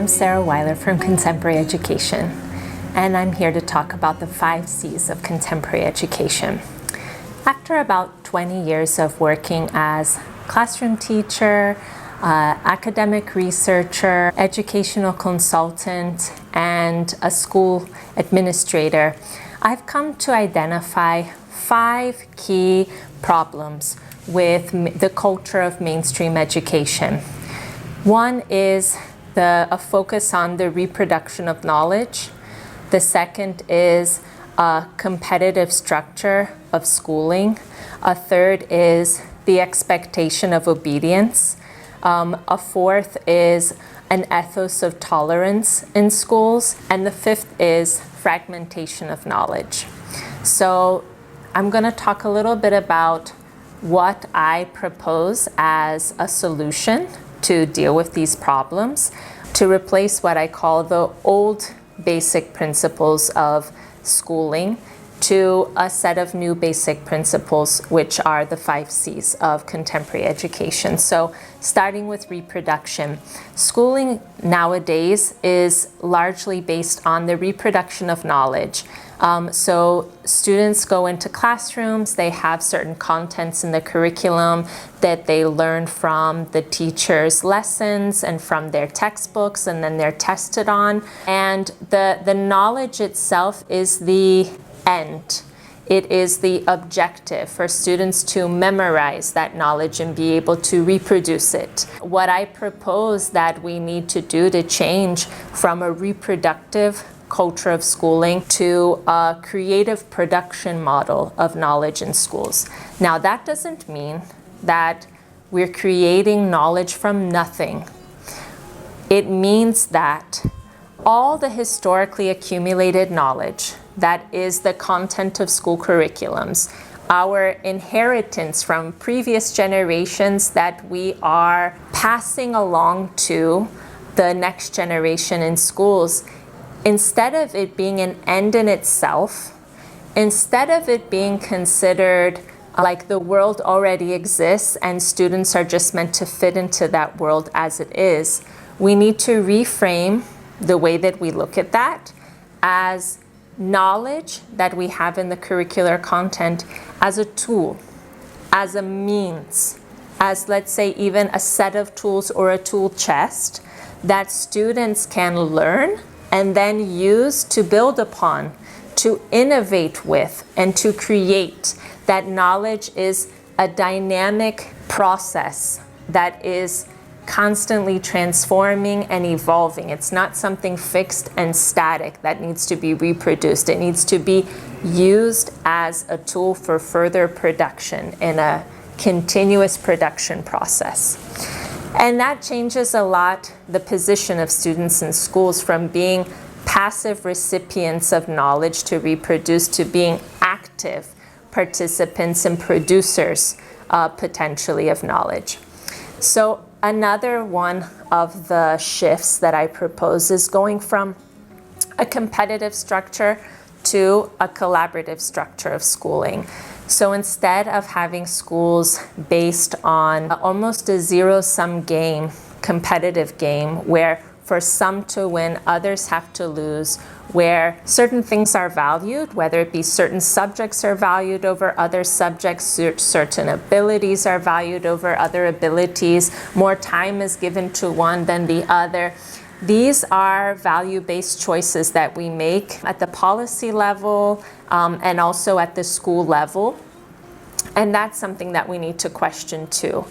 I'm Sarah Weiler from Contemporary Education, and I'm here to talk about the 5 C's of contemporary education. After about 20 years of working as classroom teacher, academic researcher, educational consultant, and a school administrator, I've come to identify 5 key problems with the culture of mainstream education. One is a focus on the reproduction of knowledge. The second is a competitive structure of schooling. A third is the expectation of obedience. A fourth is an ethos of tolerance in schools. And the fifth is fragmentation of knowledge. So I'm going to talk a little bit about what I propose as a solution to deal with these problems, to replace what I call the old basic principles of schooling to a set of new basic principles, which are the 5 C's of contemporary education. So starting with reproduction. Schooling nowadays is largely based on the reproduction of knowledge. So students go into classrooms, they have certain contents in the curriculum that they learn from the teacher's lessons and from their textbooks, and then they're tested on. And the knowledge itself is the end. It is the objective for students to memorize that knowledge and be able to reproduce it. What I propose that we need to do to change from a reproductive culture of schooling to a creative production model of knowledge in schools. Now, that doesn't mean that we're creating knowledge from nothing. It means that all the historically accumulated knowledge that is the content of school curriculums, our inheritance from previous generations that we are passing along to the next generation in schools, instead of it being an end in itself, instead of it being considered like the world already exists and students are just meant to fit into that world as it is, we need to reframe the way that we look at that as knowledge that we have in the curricular content as a tool, as a means, as, let's say, even a set of tools or a tool chest that students can learn and then use to build upon, to innovate with, and to create. That knowledge is a dynamic process that is constantly transforming and evolving. It's not something fixed and static that needs to be reproduced. It needs to be used as a tool for further production in a continuous production process. And that changes a lot the position of students in schools from being passive recipients of knowledge to reproduce to being active participants and producers potentially of knowledge. So another one of the shifts that I propose is going from a competitive structure to a collaborative structure of schooling. So instead of having schools based on almost a zero-sum game, competitive game, where for some to win, others have to lose, where certain things are valued, whether it be certain subjects are valued over other subjects, certain abilities are valued over other abilities, more time is given to one than the other. These are value-based choices that we make at the policy level and also at the school level. And that's something that we need to question too.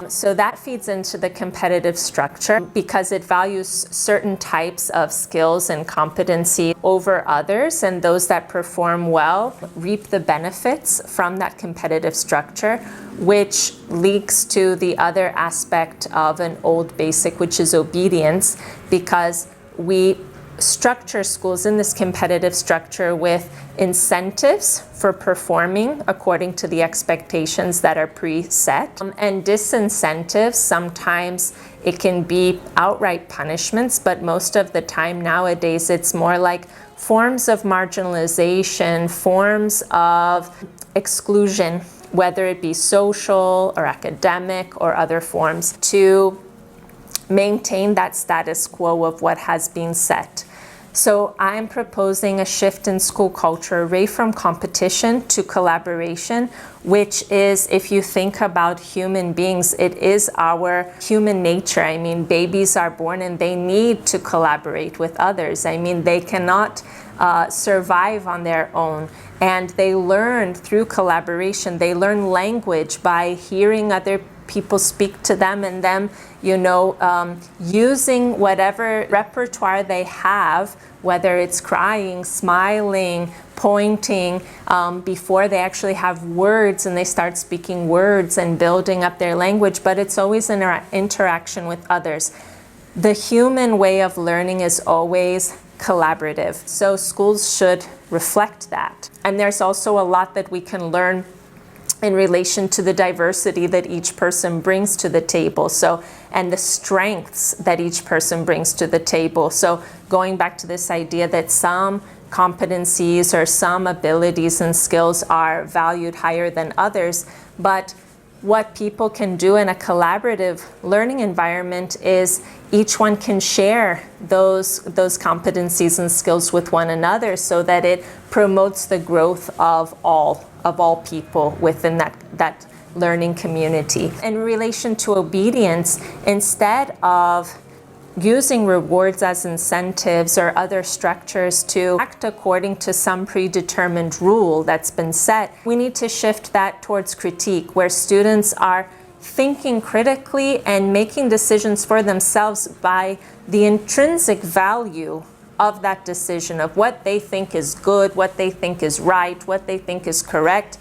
So that feeds into the competitive structure because it values certain types of skills and competency over others, and those that perform well reap the benefits from that competitive structure, which leaks to the other aspect of an old basic, which is obedience, because we structure schools in this competitive structure with incentives for performing according to the expectations that are preset, and disincentives. Sometimes it can be outright punishments, but most of the time nowadays it's more like forms of marginalization, forms of exclusion, whether it be social or academic or other forms, to maintain that status quo of what has been set. So I'm proposing a shift in school culture away from competition to collaboration, which is, if you think about human beings, it is our human nature. I mean, babies are born and they need to collaborate with others. I mean, they cannot survive on their own. And they learn through collaboration. They learn language by hearing other people speak to them, and them, using whatever repertoire they have, whether it's crying, smiling, pointing, before they actually have words and they start speaking words and building up their language, but it's always an interaction with others. The human way of learning is always collaborative, so schools should reflect that. And there's also a lot that we can learn in relation to the diversity that each person brings to the table, and the strengths that each person brings to the table. So going back to this idea that some competencies or some abilities and skills are valued higher than others, but what people can do in a collaborative learning environment is each one can share those competencies and skills with one another, so that it promotes the growth of all people within that learning community. In relation to obedience, instead of using rewards as incentives or other structures to act according to some predetermined rule that's been set, we need to shift that towards critique, where students are thinking critically and making decisions for themselves by the intrinsic value of that decision, of what they think is good, what they think is right, what they think is correct,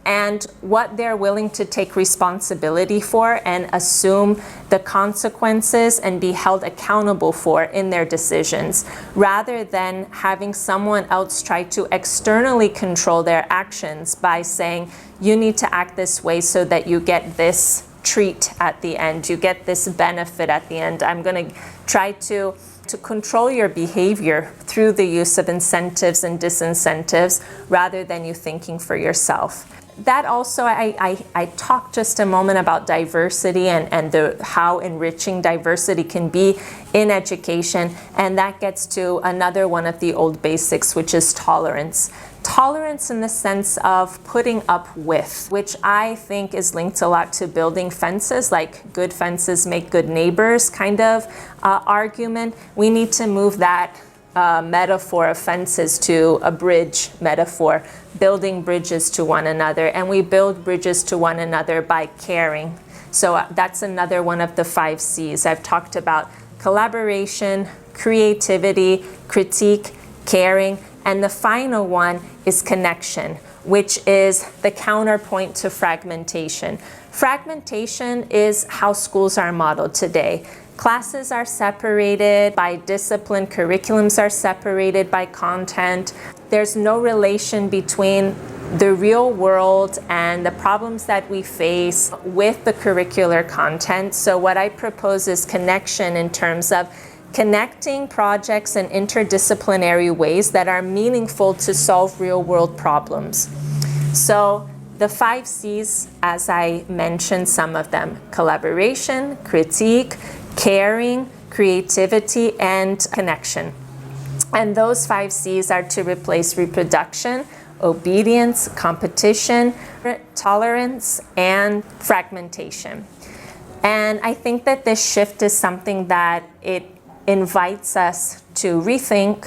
and what they're willing to take responsibility for and assume the consequences and be held accountable for in their decisions, rather than having someone else try to externally control their actions by saying, you need to act this way so that you get this treat at the end, you get this benefit at the end. I'm going to try to control your behavior through the use of incentives and disincentives, rather than you thinking for yourself. That also, I talked just a moment about diversity and how enriching diversity can be in education, and that gets to another one of the old basics, which is tolerance. Tolerance in the sense of putting up with, which I think is linked a lot to building fences, like good fences make good neighbors kind of argument. We need to move that metaphor of fences to a bridge metaphor, building bridges to one another. And we build bridges to one another by caring. So that's another one of the 5 C's. I've talked about collaboration, creativity, critique, caring, and the final one is connection, which is the counterpoint to fragmentation. Fragmentation is how schools are modeled today. Classes are separated by discipline, curriculums are separated by content. There's no relation between the real world and the problems that we face with the curricular content. So what I propose is connection in terms of connecting projects in interdisciplinary ways that are meaningful to solve real world problems. So the 5 C's, as I mentioned some of them: collaboration, critique, caring, creativity, and connection. And those 5 C's are to replace reproduction, obedience, competition, tolerance, and fragmentation. And I think that this shift is something that it invites us to rethink,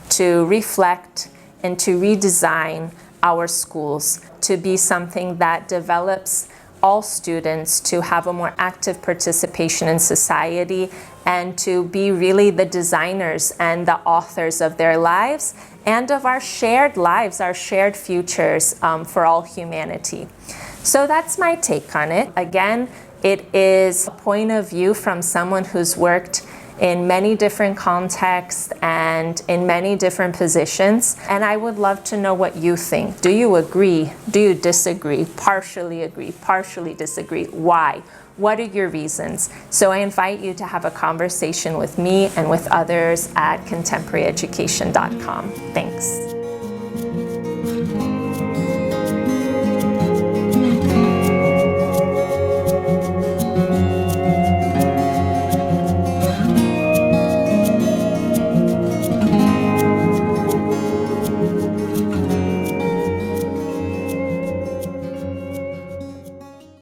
to reflect, and to redesign our schools to be something that develops all students to have a more active participation in society, and to be really the designers and the authors of their lives and of our shared lives, our shared futures for all humanity. So that's my take on it. Again, it is a point of view from someone who's worked in many different contexts and in many different positions. And I would love to know what you think. Do you agree? Do you disagree? Partially agree, partially disagree? Why? What are your reasons? So I invite you to have a conversation with me and with others at contemporaryeducation.com. Thanks.